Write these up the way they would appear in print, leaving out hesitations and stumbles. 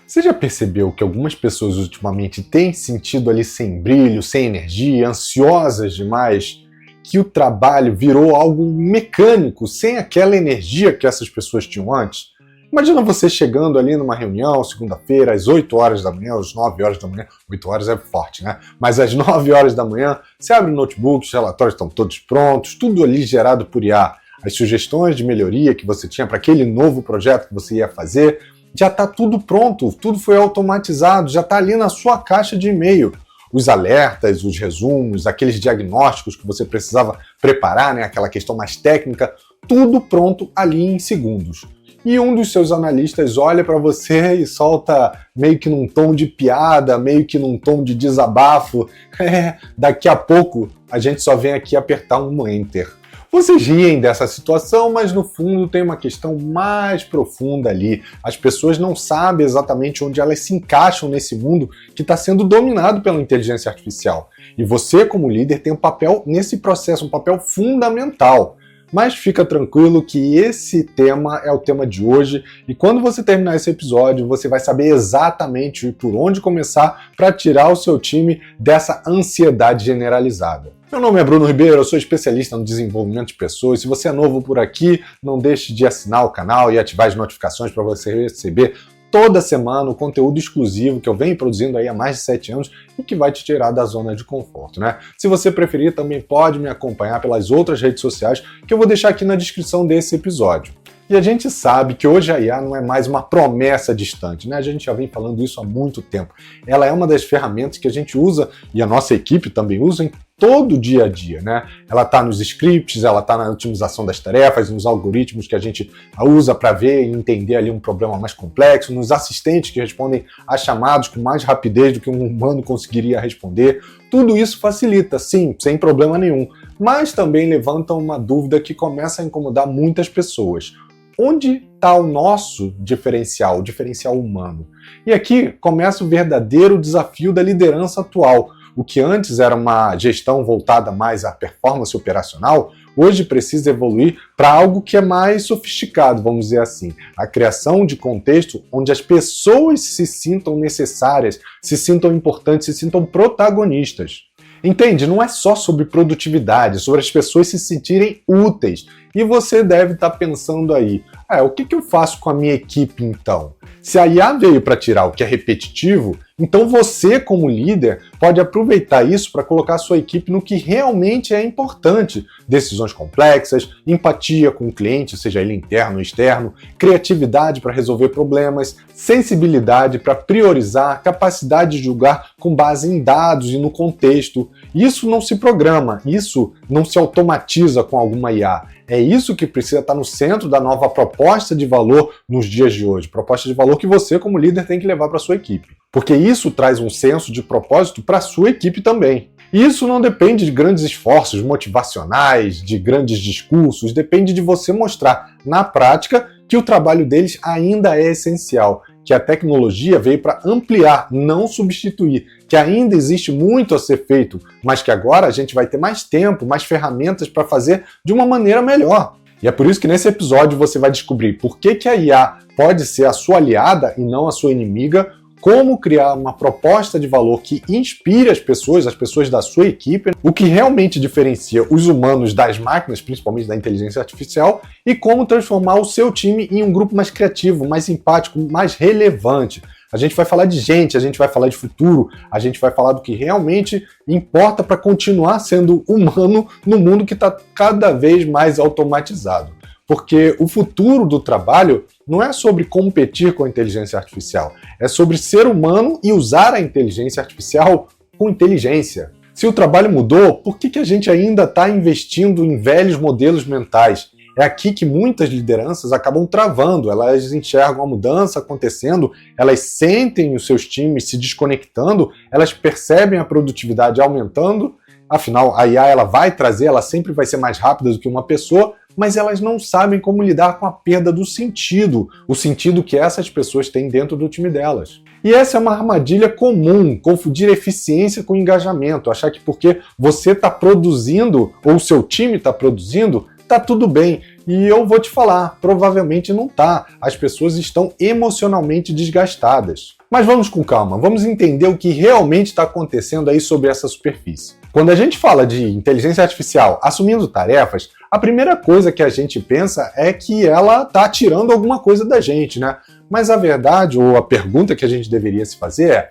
Você já percebeu que algumas pessoas ultimamente têm sentido ali sem brilho, sem energia, ansiosas demais, que o trabalho virou algo mecânico, sem aquela energia que essas pessoas tinham antes? Imagina você chegando ali numa reunião, segunda-feira, às 8 horas da manhã, às 9 horas da manhã, 8 horas é forte, né? Mas às 9 horas da manhã, você abre o notebook, os relatórios estão todos prontos, tudo ali gerado por IA. As sugestões de melhoria que você tinha para aquele novo projeto que você ia fazer, já está tudo pronto, tudo foi automatizado, já está ali na sua caixa de e-mail. Os alertas, os resumos, aqueles diagnósticos que você precisava preparar, né, aquela questão mais técnica, tudo pronto ali em segundos. E um dos seus analistas olha para você e solta meio que num tom de piada, meio que num tom de desabafo. Daqui a pouco a gente só vem aqui apertar um Enter. Vocês riem dessa situação, mas no fundo tem uma questão mais profunda ali. As pessoas não sabem exatamente onde elas se encaixam nesse mundo que está sendo dominado pela inteligência artificial. E você, como líder, tem um papel nesse processo, um papel fundamental. Mas fica tranquilo que esse tema é o tema de hoje e quando você terminar esse episódio, você vai saber exatamente por onde começar para tirar o seu time dessa ansiedade generalizada. Meu nome é Bruno Ribeiro, eu sou especialista no desenvolvimento de pessoas. Se você é novo por aqui, não deixe de assinar o canal e ativar as notificações para você receber toda semana o conteúdo exclusivo que eu venho produzindo aí há mais de 7 anos e que vai te tirar da zona de conforto, né? Se você preferir, também pode me acompanhar pelas outras redes sociais que eu vou deixar aqui na descrição desse episódio. E a gente sabe que hoje a IA não é mais uma promessa distante, né? A gente já vem falando isso há muito tempo. Ela é uma das ferramentas que a gente usa, e a nossa equipe também usa, em todo o dia a dia, né? Ela está nos scripts, ela está na otimização das tarefas, nos algoritmos que a gente usa para ver e entender ali um problema mais complexo, nos assistentes que respondem a chamados com mais rapidez do que um humano conseguiria responder. Tudo isso facilita, sim, sem problema nenhum, mas também levanta uma dúvida que começa a incomodar muitas pessoas. Onde está o nosso diferencial, o diferencial humano? E aqui começa o verdadeiro desafio da liderança atual. O que antes era uma gestão voltada mais à performance operacional, hoje precisa evoluir para algo que é mais sofisticado, vamos dizer assim. A criação de contexto onde as pessoas se sintam necessárias, se sintam importantes, se sintam protagonistas. Entende? Não é só sobre produtividade, é sobre as pessoas se sentirem úteis. E você deve estar pensando aí, o que eu faço com a minha equipe então? Se a IA veio para tirar o que é repetitivo, então você, como líder, pode aproveitar isso para colocar a sua equipe no que realmente é importante. Decisões complexas, empatia com o cliente, seja ele interno ou externo, criatividade para resolver problemas, sensibilidade para priorizar, capacidade de julgar com base em dados e no contexto. Isso não se programa, isso não se automatiza com alguma IA. É isso que precisa estar no centro da nova proposta de valor nos dias de hoje. Proposta de valor que você, como líder, tem que levar para a sua equipe. Porque isso traz um senso de propósito para a sua equipe também. E isso não depende de grandes esforços motivacionais, de grandes discursos, depende de você mostrar na prática que o trabalho deles ainda é essencial, que a tecnologia veio para ampliar, não substituir, que ainda existe muito a ser feito, mas que agora a gente vai ter mais tempo, mais ferramentas para fazer de uma maneira melhor. E é por isso que nesse episódio você vai descobrir por que a IA pode ser a sua aliada e não a sua inimiga, como criar uma proposta de valor que inspire as pessoas da sua equipe, o que realmente diferencia os humanos das máquinas, principalmente da inteligência artificial, e como transformar o seu time em um grupo mais criativo, mais empático, mais relevante. A gente vai falar de gente, a gente vai falar de futuro, a gente vai falar do que realmente importa para continuar sendo humano no mundo que está cada vez mais automatizado. Porque o futuro do trabalho não é sobre competir com a inteligência artificial, é sobre ser humano e usar a inteligência artificial com inteligência. Se o trabalho mudou, por que a gente ainda está investindo em velhos modelos mentais? É aqui que muitas lideranças acabam travando, elas enxergam a mudança acontecendo, elas sentem os seus times se desconectando, elas percebem a produtividade aumentando, afinal a IA ela sempre vai ser mais rápida do que uma pessoa, mas elas não sabem como lidar com a perda do sentido, o sentido que essas pessoas têm dentro do time delas. E essa é uma armadilha comum, confundir eficiência com engajamento, achar que porque você está produzindo, ou o seu time está produzindo, tá tudo bem, E eu vou te falar, provavelmente não tá. As pessoas estão emocionalmente desgastadas. Mas vamos com calma, vamos entender o que realmente está acontecendo aí sobre essa superfície. Quando a gente fala de inteligência artificial assumindo tarefas, a primeira coisa que a gente pensa é que ela está tirando alguma coisa da gente, né? Mas a verdade, ou a pergunta que a gente deveria se fazer é: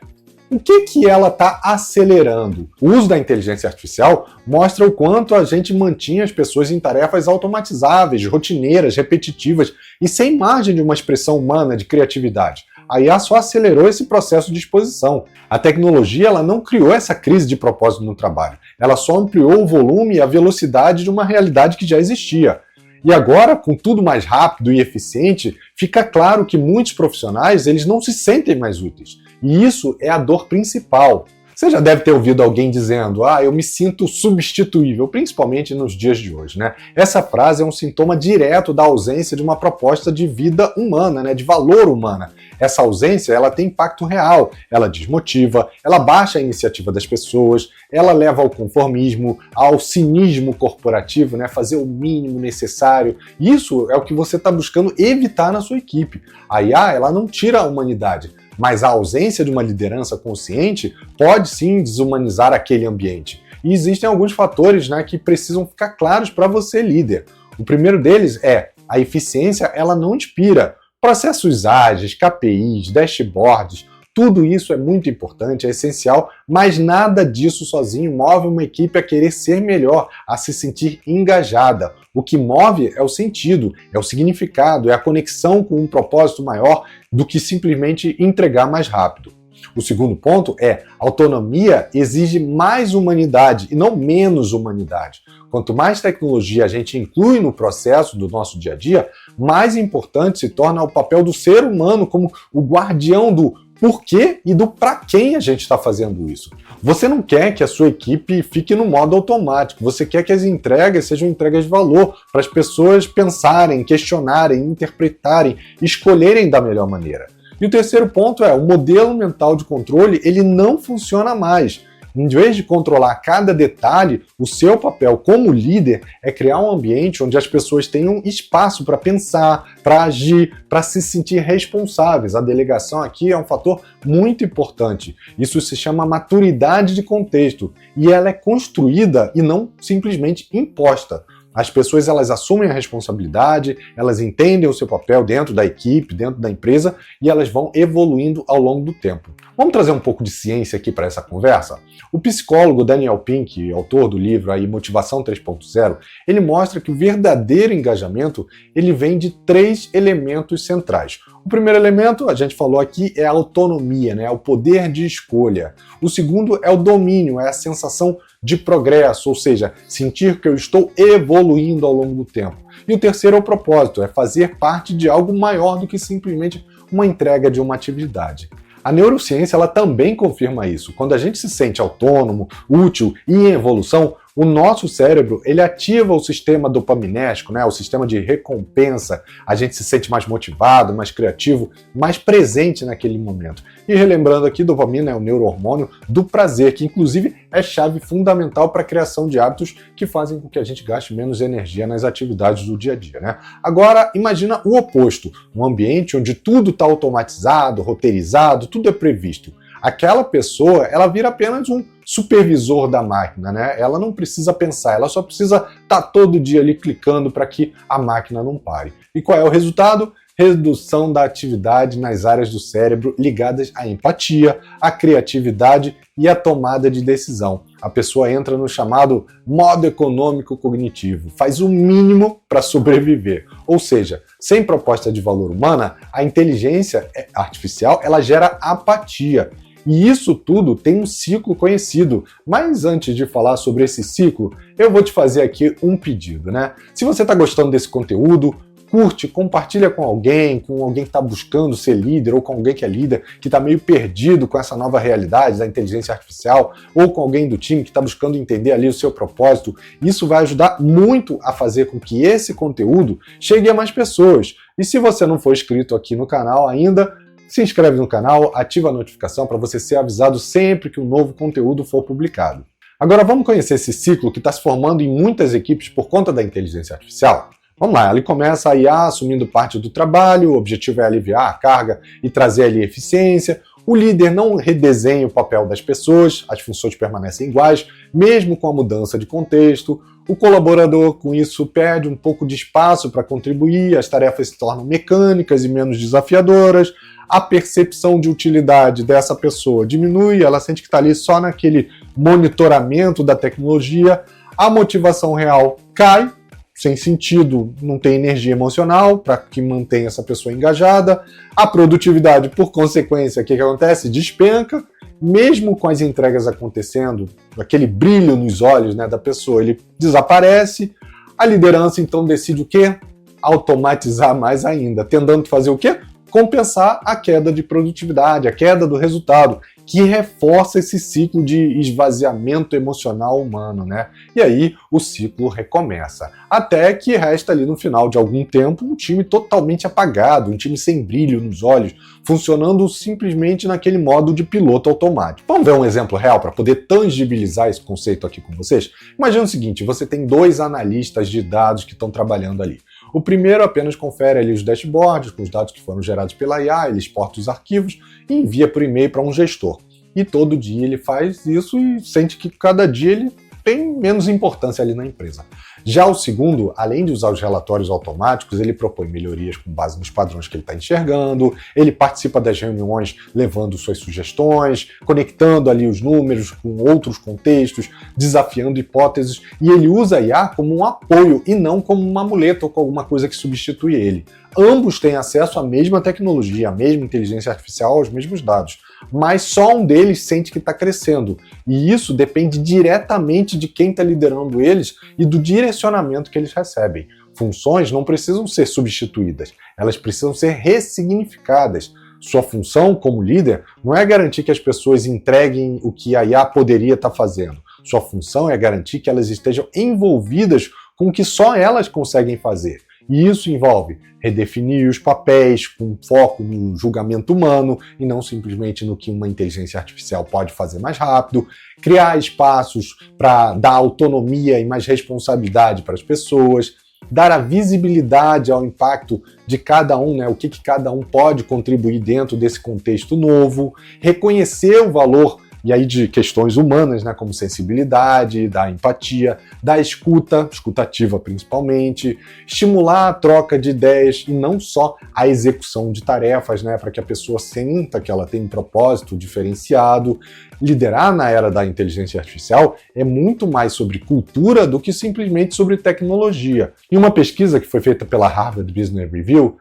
o que ela está acelerando? O uso da inteligência artificial mostra o quanto a gente mantinha as pessoas em tarefas automatizáveis, rotineiras, repetitivas e sem margem de uma expressão humana de criatividade. A IA só acelerou esse processo de exposição. A tecnologia ela não criou essa crise de propósito no trabalho. Ela só ampliou o volume e a velocidade de uma realidade que já existia. E agora, com tudo mais rápido e eficiente, fica claro que muitos profissionais eles não se sentem mais úteis. E isso é a dor principal. Você já deve ter ouvido alguém dizendo: eu me sinto substituível, principalmente nos dias de hoje, né? Essa frase é um sintoma direto da ausência de uma proposta de vida humana, né? De valor humana. Essa ausência, ela tem impacto real, ela desmotiva, ela baixa a iniciativa das pessoas, ela leva ao conformismo, ao cinismo corporativo, né? Fazer o mínimo necessário. Isso é o que você está buscando evitar na sua equipe. A IA, ela não tira a humanidade, mas a ausência de uma liderança consciente pode sim desumanizar aquele ambiente. E existem alguns fatores, né, que precisam ficar claros para você, líder. O primeiro deles é: a eficiência ela não inspira. Processos ágeis, KPIs, dashboards, tudo isso é muito importante, é essencial, mas nada disso sozinho move uma equipe a querer ser melhor, a se sentir engajada. O que move é o sentido, é o significado, é a conexão com um propósito maior do que simplesmente entregar mais rápido. O segundo ponto é: autonomia exige mais humanidade e não menos humanidade. Quanto mais tecnologia a gente inclui no processo do nosso dia a dia, mais importante se torna o papel do ser humano como o guardião do porquê e do para quem a gente está fazendo isso. Você não quer que a sua equipe fique no modo automático, você quer que as entregas sejam entregas de valor, para as pessoas pensarem, questionarem, interpretarem, escolherem da melhor maneira. E o terceiro ponto é: o modelo mental de controle ele não funciona mais. Em vez de controlar cada detalhe, o seu papel como líder é criar um ambiente onde as pessoas tenham espaço para pensar, para agir, para se sentir responsáveis. A delegação aqui é um fator muito importante. Isso se chama maturidade de contexto e ela é construída e não simplesmente imposta. As pessoas elas assumem a responsabilidade, elas entendem o seu papel dentro da equipe, dentro da empresa e elas vão evoluindo ao longo do tempo. Vamos trazer um pouco de ciência aqui para essa conversa? O psicólogo Daniel Pink, autor do livro aí, Motivação 3.0, ele mostra que o verdadeiro engajamento ele vem de 3 elementos centrais. O primeiro elemento, a gente falou aqui, é a autonomia, né? O poder de escolha. O segundo é o domínio, é a sensação de progresso, ou seja, sentir que eu estou evoluindo ao longo do tempo. E o terceiro é o propósito, é fazer parte de algo maior do que simplesmente uma entrega de uma atividade. A neurociência ela também confirma isso. Quando a gente se sente autônomo, útil e em evolução, o nosso cérebro ele ativa o sistema dopaminérgico, né, o sistema de recompensa. A gente se sente mais motivado, mais criativo, mais presente naquele momento. E relembrando aqui, dopamina é o neurohormônio do prazer, que inclusive é chave fundamental para a criação de hábitos que fazem com que a gente gaste menos energia nas atividades do dia a dia, né? Agora, imagina o oposto, um ambiente onde tudo está automatizado, roteirizado, tudo é previsto. Aquela pessoa, ela vira apenas um supervisor da máquina, né? Ela não precisa pensar, ela só precisa estar todo dia ali clicando para que a máquina não pare. E qual é o resultado? Redução da atividade nas áreas do cérebro ligadas à empatia, à criatividade e à tomada de decisão. A pessoa entra no chamado modo econômico cognitivo, faz o mínimo para sobreviver. Ou seja, sem proposta de valor humana, a inteligência artificial ela gera apatia. E isso tudo tem um ciclo conhecido. Mas antes de falar sobre esse ciclo, eu vou te fazer aqui um pedido, né? Se você está gostando desse conteúdo, curte, compartilha com alguém que está buscando ser líder, ou com alguém que é líder, que está meio perdido com essa nova realidade da inteligência artificial, ou com alguém do time que está buscando entender ali o seu propósito. Isso vai ajudar muito a fazer com que esse conteúdo chegue a mais pessoas. E se você não for inscrito aqui no canal ainda, se inscreve no canal, ativa a notificação para você ser avisado sempre que um novo conteúdo for publicado. Agora vamos conhecer esse ciclo que está se formando em muitas equipes por conta da inteligência artificial? Vamos lá, ele começa a IA assumindo parte do trabalho, o objetivo é aliviar a carga e trazer ali eficiência. O líder não redesenha o papel das pessoas, as funções permanecem iguais, mesmo com a mudança de contexto. O colaborador, com isso, perde um pouco de espaço para contribuir, as tarefas se tornam mecânicas e menos desafiadoras, a percepção de utilidade dessa pessoa diminui, ela sente que está ali só naquele monitoramento da tecnologia, a motivação real cai, sem sentido, não tem energia emocional para que mantenha essa pessoa engajada, a produtividade, por consequência, o que acontece? Despenca, mesmo com as entregas acontecendo, aquele brilho nos olhos, né, da pessoa, ele desaparece, a liderança então decide o quê? Automatizar mais ainda, tentando fazer o quê? Compensar a queda de produtividade, a queda do resultado, que reforça esse ciclo de esvaziamento emocional humano, né? E aí o ciclo recomeça. Até que resta ali no final de algum tempo um time totalmente apagado, um time sem brilho nos olhos, funcionando simplesmente naquele modo de piloto automático. Vamos ver um exemplo real para poder tangibilizar esse conceito aqui com vocês? Imagina o seguinte, você tem 2 analistas de dados que estão trabalhando ali. O primeiro apenas confere ali os dashboards com os dados que foram gerados pela IA, ele exporta os arquivos e envia por e-mail para um gestor. E todo dia ele faz isso e sente que cada dia ele tem menos importância ali na empresa. Já o segundo, além de usar os relatórios automáticos, ele propõe melhorias com base nos padrões que ele está enxergando, ele participa das reuniões levando suas sugestões, conectando ali os números com outros contextos, desafiando hipóteses, e ele usa a IA como um apoio e não como uma muleta ou com alguma coisa que substitui ele. Ambos têm acesso à mesma tecnologia, à mesma inteligência artificial, aos mesmos dados, mas só um deles sente que está crescendo. E isso depende diretamente de quem está liderando eles e do direcionamento que eles recebem. Funções não precisam ser substituídas, elas precisam ser ressignificadas. Sua função como líder não é garantir que as pessoas entreguem o que a IA poderia estar fazendo. Sua função é garantir que elas estejam envolvidas com o que só elas conseguem fazer. E isso envolve redefinir os papéis com foco no julgamento humano e não simplesmente no que uma inteligência artificial pode fazer mais rápido, criar espaços para dar autonomia e mais responsabilidade para as pessoas, dar a visibilidade ao impacto de cada um, né, o que cada um pode contribuir dentro desse contexto novo, reconhecer o valor e aí de questões humanas, né, como sensibilidade, da empatia, da escutativa principalmente, estimular a troca de ideias e não só a execução de tarefas, né, para que a pessoa sinta que ela tem um propósito diferenciado. Liderar na era da inteligência artificial é muito mais sobre cultura do que simplesmente sobre tecnologia. Em uma pesquisa que foi feita pela Harvard Business Review,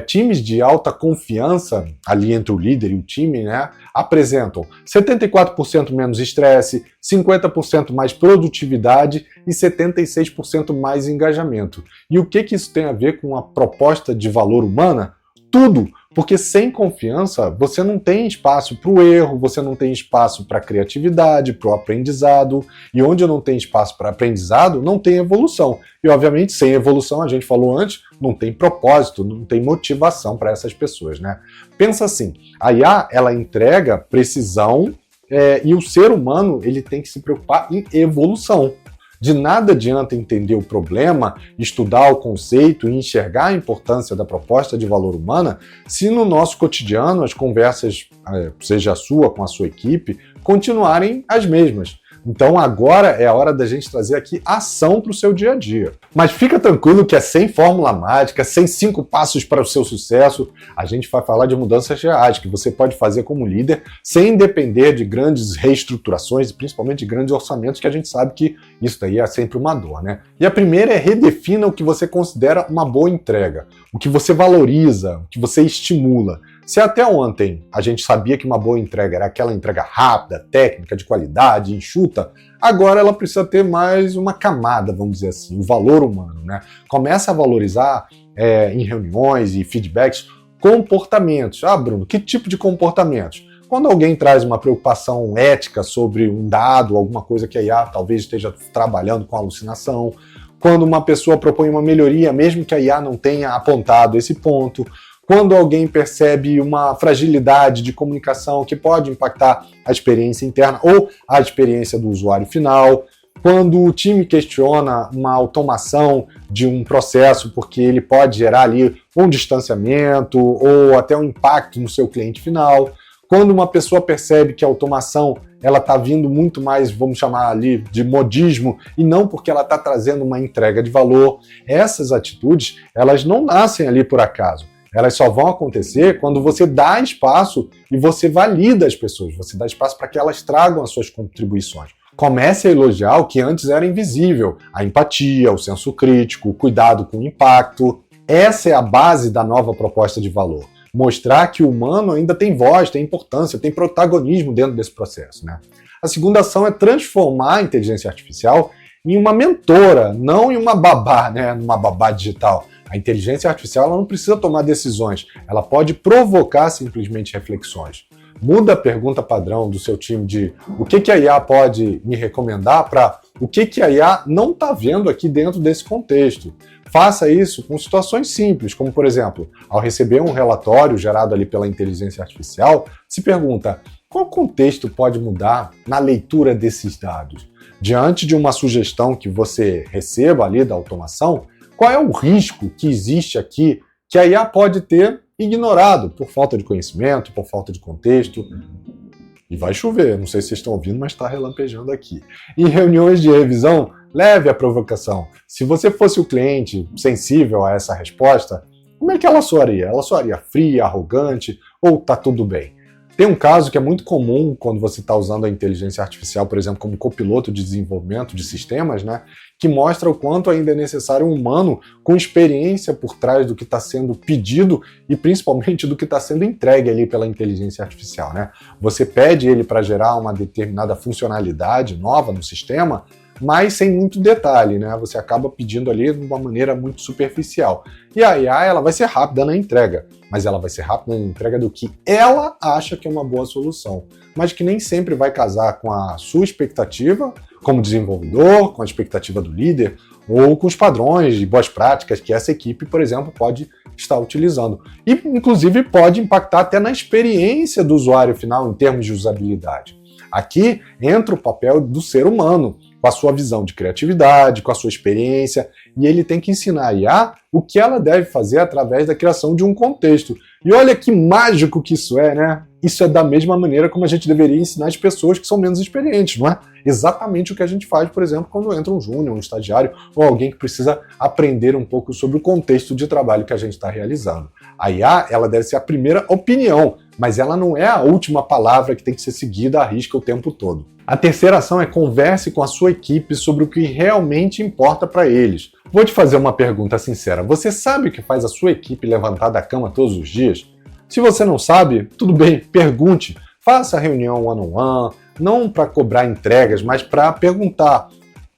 times de alta confiança, ali entre o líder e o time, né, apresentam 74% menos estresse, 50% mais produtividade e 76% mais engajamento. E o que isso tem a ver com a proposta de valor humana? Tudo! Porque sem confiança, você não tem espaço para o erro, você não tem espaço para a criatividade, para o aprendizado. E onde não tem espaço para aprendizado, não tem evolução. E, obviamente, sem evolução, a gente falou antes, não tem propósito, não tem motivação para essas pessoas, né? Pensa assim, a IA, ela entrega precisão e o ser humano, ele tem que se preocupar em evolução. De nada adianta entender o problema, estudar o conceito e enxergar a importância da proposta de valor humana se no nosso cotidiano as conversas, seja a sua com a sua equipe, continuarem as mesmas. Então agora é a hora da gente trazer aqui ação para o seu dia a dia. Mas fica tranquilo que é sem fórmula mágica, sem 5 passos para o seu sucesso. A gente vai falar de mudanças reais que você pode fazer como líder sem depender de grandes reestruturações e principalmente de grandes orçamentos, que a gente sabe que isso daí é sempre uma dor, né? E a primeira é redefina o que você considera uma boa entrega, o que você valoriza, o que você estimula. Se até ontem a gente sabia que uma boa entrega era aquela entrega rápida, técnica, de qualidade, enxuta, agora ela precisa ter mais uma camada, vamos dizer assim, o valor humano, né? Começa a valorizar em reuniões e feedbacks comportamentos. Ah, Bruno, que tipo de comportamentos? Quando alguém traz uma preocupação ética sobre um dado, alguma coisa que a IA talvez esteja trabalhando com alucinação, quando uma pessoa propõe uma melhoria, mesmo que a IA não tenha apontado esse ponto, quando alguém percebe uma fragilidade de comunicação que pode impactar a experiência interna ou a experiência do usuário final, quando o time questiona uma automação de um processo porque ele pode gerar ali um distanciamento ou até um impacto no seu cliente final, quando uma pessoa percebe que a automação ela está vindo muito mais, vamos chamar ali de modismo, e não porque ela está trazendo uma entrega de valor. Essas atitudes, elas não nascem ali por acaso. Elas só vão acontecer quando você dá espaço e você valida as pessoas, você dá espaço para que elas tragam as suas contribuições. Comece a elogiar o que antes era invisível, a empatia, o senso crítico, o cuidado com o impacto. Essa é a base da nova proposta de valor. Mostrar que o humano ainda tem voz, tem importância, tem protagonismo dentro desse processo, né? A segunda ação é transformar a inteligência artificial em uma mentora, não em uma babá, né? Numa babá digital. A inteligência artificial ela não precisa tomar decisões, ela pode provocar simplesmente reflexões. Muda a pergunta padrão do seu time de o que a IA pode me recomendar para o que a IA não está vendo aqui dentro desse contexto. Faça isso com situações simples, como por exemplo, ao receber um relatório gerado ali pela inteligência artificial, se pergunta qual contexto pode mudar na leitura desses dados? Diante de uma sugestão que você receba ali da automação, qual é o risco que existe aqui que a IA pode ter ignorado por falta de conhecimento, por falta de contexto? E vai chover, não sei se vocês estão ouvindo, mas está relampejando aqui. Em reuniões de revisão, leve a provocação. Se você fosse o cliente sensível a essa resposta, como é que ela soaria? Ela soaria fria, arrogante ou tá tudo bem? Tem um caso que é muito comum quando você está usando a inteligência artificial, por exemplo, como copiloto de desenvolvimento de sistemas, né, que mostra o quanto ainda é necessário um humano com experiência por trás do que está sendo pedido e principalmente do que está sendo entregue ali pela inteligência artificial, né? Você pede ele para gerar uma determinada funcionalidade nova no sistema, mas sem muito detalhe, né? Você acaba pedindo ali de uma maneira muito superficial. E a IA, ela vai ser rápida na entrega, mas ela vai ser rápida na entrega do que ela acha que é uma boa solução, mas que nem sempre vai casar com a sua expectativa como desenvolvedor, com a expectativa do líder, ou com os padrões de boas práticas que essa equipe, por exemplo, pode estar utilizando. E, inclusive, pode impactar até na experiência do usuário final em termos de usabilidade. Aqui entra o papel do ser humano, com a sua visão de criatividade, com a sua experiência, e ele tem que ensinar a IA o que ela deve fazer através da criação de um contexto. E olha que mágico que isso é, né? Isso é da mesma maneira como a gente deveria ensinar as pessoas que são menos experientes, não é? Exatamente o que a gente faz, por exemplo, quando entra um júnior, um estagiário ou alguém que precisa aprender um pouco sobre o contexto de trabalho que a gente está realizando. A IA, ela deve ser a primeira opinião, mas ela não é a última palavra que tem que ser seguida à risca o tempo todo. A terceira ação é converse com a sua equipe sobre o que realmente importa para eles. Vou te fazer uma pergunta sincera. Você sabe o que faz a sua equipe levantar da cama todos os dias? Se você não sabe, tudo bem, pergunte. Faça reunião one-on-one, não para cobrar entregas, mas para perguntar: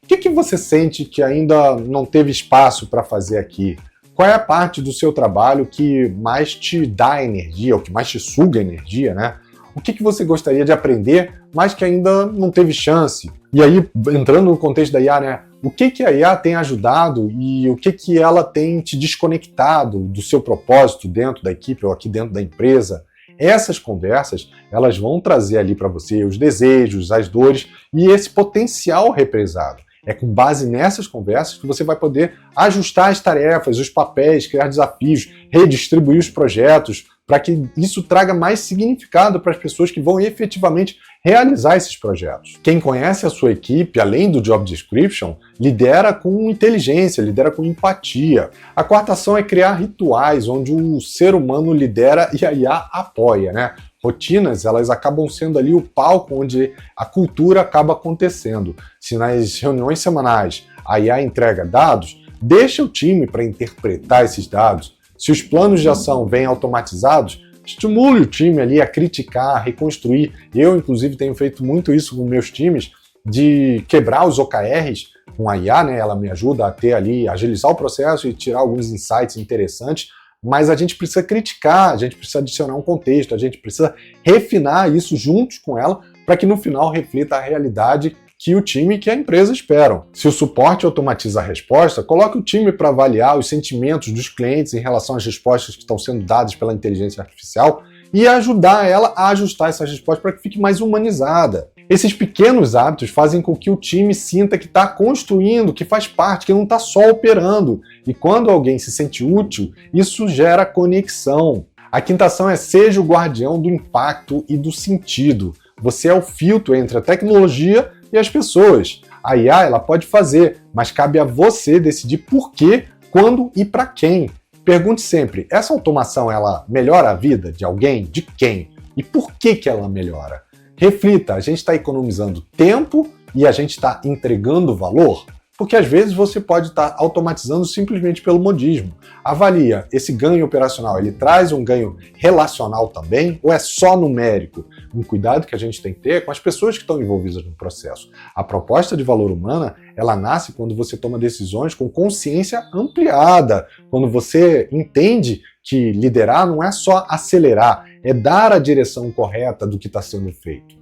o que você sente que ainda não teve espaço para fazer aqui? Qual é a parte do seu trabalho que mais te dá energia, ou que mais te suga energia, né? O que você gostaria de aprender, mas que ainda não teve chance? E aí, entrando no contexto da IA, né? O que a IA tem ajudado e o que ela tem te desconectado do seu propósito dentro da equipe ou aqui dentro da empresa? Essas conversas, elas vão trazer ali para você os desejos, as dores e esse potencial represado. É com base nessas conversas que você vai poder ajustar as tarefas, os papéis, criar desafios, redistribuir os projetos, para que isso traga mais significado para as pessoas que vão efetivamente realizar esses projetos. Quem conhece a sua equipe, além do job description, lidera com inteligência, lidera com empatia. A quarta ação é criar rituais onde o ser humano lidera e a IA apoia, né? Rotinas, elas acabam sendo ali o palco onde a cultura acaba acontecendo. Se nas reuniões semanais a IA entrega dados, deixa o time para interpretar esses dados. Se os planos de ação vêm automatizados, estimule o time ali a criticar, a reconstruir. Eu, inclusive, tenho feito muito isso com meus times, de quebrar os OKRs com a IA, né? Ela me ajuda a ter ali, agilizar o processo e tirar alguns insights interessantes, mas a gente precisa criticar, a gente precisa adicionar um contexto, a gente precisa refinar isso juntos com ela para que no final reflita a realidade que o time e que a empresa esperam. Se o suporte automatiza a resposta, coloque o time para avaliar os sentimentos dos clientes em relação às respostas que estão sendo dadas pela inteligência artificial e ajudar ela a ajustar essas respostas para que fique mais humanizada. Esses pequenos hábitos fazem com que o time sinta que está construindo, que faz parte, que não está só operando. E quando alguém se sente útil, isso gera conexão. A quinta ação é: seja o guardião do impacto e do sentido. Você é o filtro entre a tecnologia e as pessoas. A IA ela pode fazer, mas cabe a você decidir por quê, quando e para quem. Pergunte sempre: essa automação ela melhora a vida de alguém? De quem? E por que ela melhora? Reflita: a gente está economizando tempo e a gente está entregando valor? Porque às vezes você pode estar automatizando simplesmente pelo modismo. Avalia: esse ganho operacional, ele traz um ganho relacional também ou é só numérico? Um cuidado que a gente tem que ter com as pessoas que estão envolvidas no processo. A proposta de valor humana, ela nasce quando você toma decisões com consciência ampliada, quando você entende que liderar não é só acelerar, é dar a direção correta do que está sendo feito.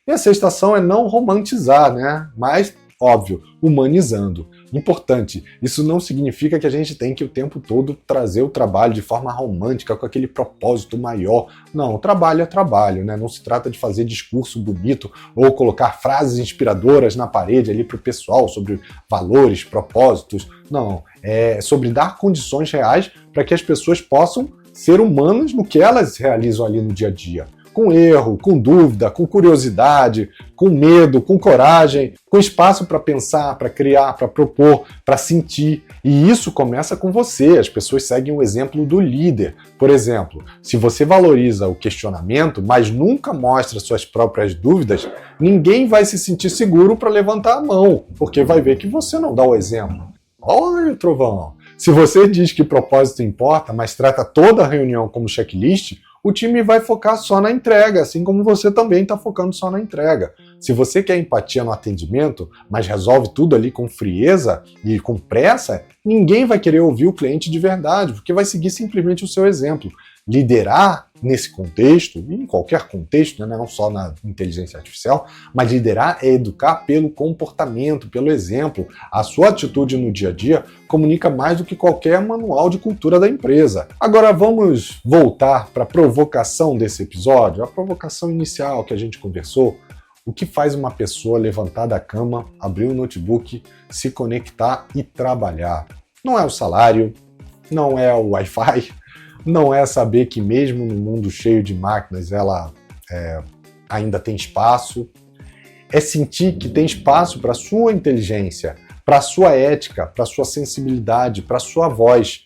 E a sexta ação é não romantizar, né? Mas óbvio, humanizando. Importante, isso não significa que a gente tem que o tempo todo trazer o trabalho de forma romântica, com aquele propósito maior. Não, trabalho é trabalho, né? Não se trata de fazer discurso bonito ou colocar frases inspiradoras na parede ali para o pessoal sobre valores, propósitos. Não, é sobre dar condições reais para que as pessoas possam ser humanas no que elas realizam ali no dia a dia. Com erro, com dúvida, com curiosidade, com medo, com coragem, com espaço para pensar, para criar, para propor, para sentir. E isso começa com você. As pessoas seguem o exemplo do líder. Por exemplo, se você valoriza o questionamento, mas nunca mostra suas próprias dúvidas, ninguém vai se sentir seguro para levantar a mão, porque vai ver que você não dá o exemplo. Olha, Trovão! Se você diz que propósito importa, mas trata toda a reunião como checklist, o time vai focar só na entrega, assim como você também está focando só na entrega. Se você quer empatia no atendimento, mas resolve tudo ali com frieza e com pressa, ninguém vai querer ouvir o cliente de verdade, porque vai seguir simplesmente o seu exemplo. Liderar nesse contexto, e em qualquer contexto, né, não só na inteligência artificial, mas liderar é educar pelo comportamento, pelo exemplo. A sua atitude no dia a dia comunica mais do que qualquer manual de cultura da empresa. Agora vamos voltar para a provocação desse episódio, a provocação inicial que a gente conversou. O que faz uma pessoa levantar da cama, abrir o notebook, se conectar e trabalhar? Não é o salário, não é o Wi-Fi, não é saber que mesmo no mundo cheio de máquinas ela ainda tem espaço. É sentir que tem espaço para a sua inteligência, para a sua ética, para a sua sensibilidade, para a sua voz.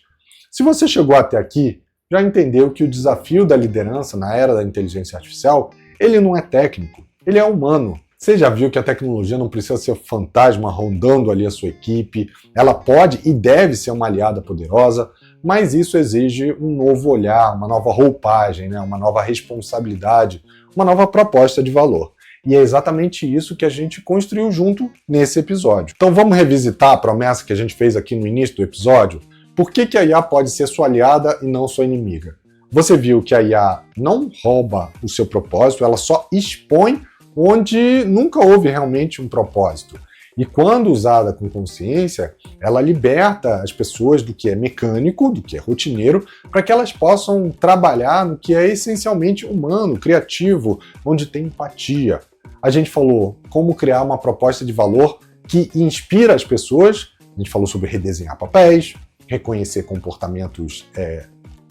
Se você chegou até aqui, já entendeu que o desafio da liderança na era da inteligência artificial, ele não é técnico, ele é humano. Você já viu que a tecnologia não precisa ser fantasma rondando ali a sua equipe, ela pode e deve ser uma aliada poderosa, mas isso exige um novo olhar, uma nova roupagem, né? Uma nova responsabilidade, uma nova proposta de valor. E é exatamente isso que a gente construiu junto nesse episódio. Então vamos revisitar a promessa que a gente fez aqui no início do episódio? Por que a IA pode ser sua aliada e não sua inimiga? Você viu que a IA não rouba o seu propósito, ela só expõe onde nunca houve realmente um propósito. E quando usada com consciência, ela liberta as pessoas do que é mecânico, do que é rotineiro, para que elas possam trabalhar no que é essencialmente humano, criativo, onde tem empatia. A gente falou como criar uma proposta de valor que inspira as pessoas, a gente falou sobre redesenhar papéis, reconhecer comportamentos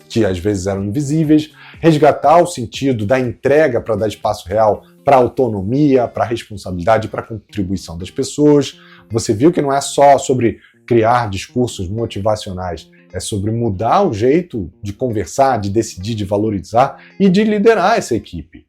que às vezes eram invisíveis, resgatar o sentido da entrega para dar espaço real para a autonomia, para a responsabilidade, para a contribuição das pessoas. Você viu que não é só sobre criar discursos motivacionais, é sobre mudar o jeito de conversar, de decidir, de valorizar e de liderar essa equipe.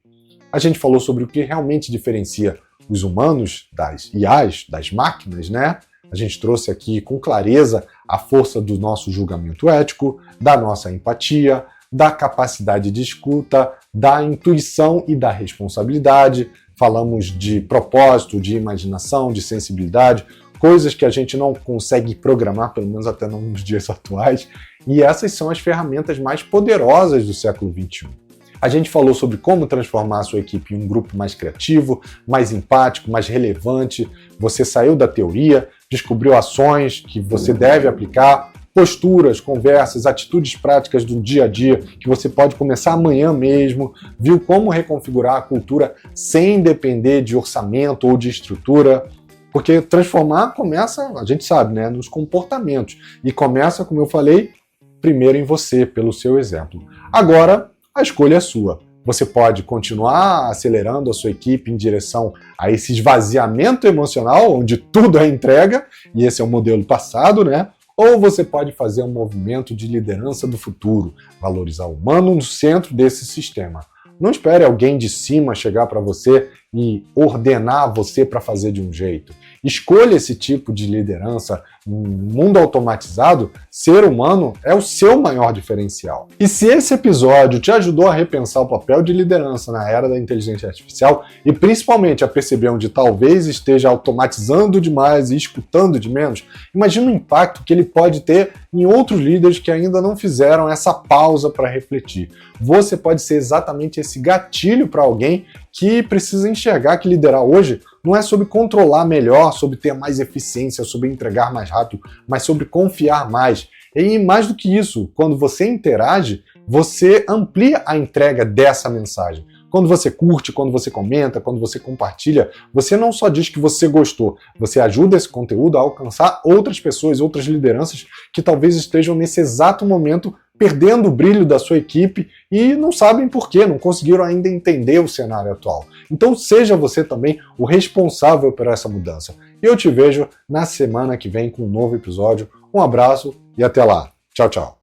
A gente falou sobre o que realmente diferencia os humanos das IAs, das máquinas, né? A gente trouxe aqui com clareza a força do nosso julgamento ético, da nossa empatia, da capacidade de escuta, da intuição e da responsabilidade. Falamos de propósito, de imaginação, de sensibilidade, coisas que a gente não consegue programar, pelo menos até nos dias atuais, e essas são as ferramentas mais poderosas do século XXI. A gente falou sobre como transformar a sua equipe em um grupo mais criativo, mais empático, mais relevante. Você saiu da teoria, descobriu ações que você deve aplicar, posturas, conversas, atitudes práticas do dia a dia, que você pode começar amanhã mesmo, viu como reconfigurar a cultura sem depender de orçamento ou de estrutura, porque transformar começa, a gente sabe, né, nos comportamentos, e começa, como eu falei, primeiro em você, pelo seu exemplo. Agora, a escolha é sua. Você pode continuar acelerando a sua equipe em direção a esse esvaziamento emocional, onde tudo é entrega, e esse é o modelo passado, né? Ou você pode fazer um movimento de liderança do futuro, valorizar o humano no centro desse sistema. Não espere alguém de cima chegar para você e ordenar você para fazer de um jeito. Escolha esse tipo de liderança. No mundo automatizado, ser humano é o seu maior diferencial. E se esse episódio te ajudou a repensar o papel de liderança na era da inteligência artificial e principalmente a perceber onde talvez esteja automatizando demais e escutando de menos, imagina o impacto que ele pode ter em outros líderes que ainda não fizeram essa pausa para refletir. Você pode ser exatamente esse gatilho para alguém que precisa enxergar que liderar hoje não é sobre controlar melhor, sobre ter mais eficiência, sobre entregar mais rápido, mas sobre confiar mais. E mais do que isso, quando você interage, você amplia a entrega dessa mensagem. Quando você curte, quando você comenta, quando você compartilha, você não só diz que você gostou, você ajuda esse conteúdo a alcançar outras pessoas, outras lideranças que talvez estejam nesse exato momento perdendo o brilho da sua equipe e não sabem por quê, não conseguiram ainda entender o cenário atual. Então seja você também o responsável por essa mudança. E eu te vejo na semana que vem com um novo episódio. Um abraço e até lá. Tchau, tchau.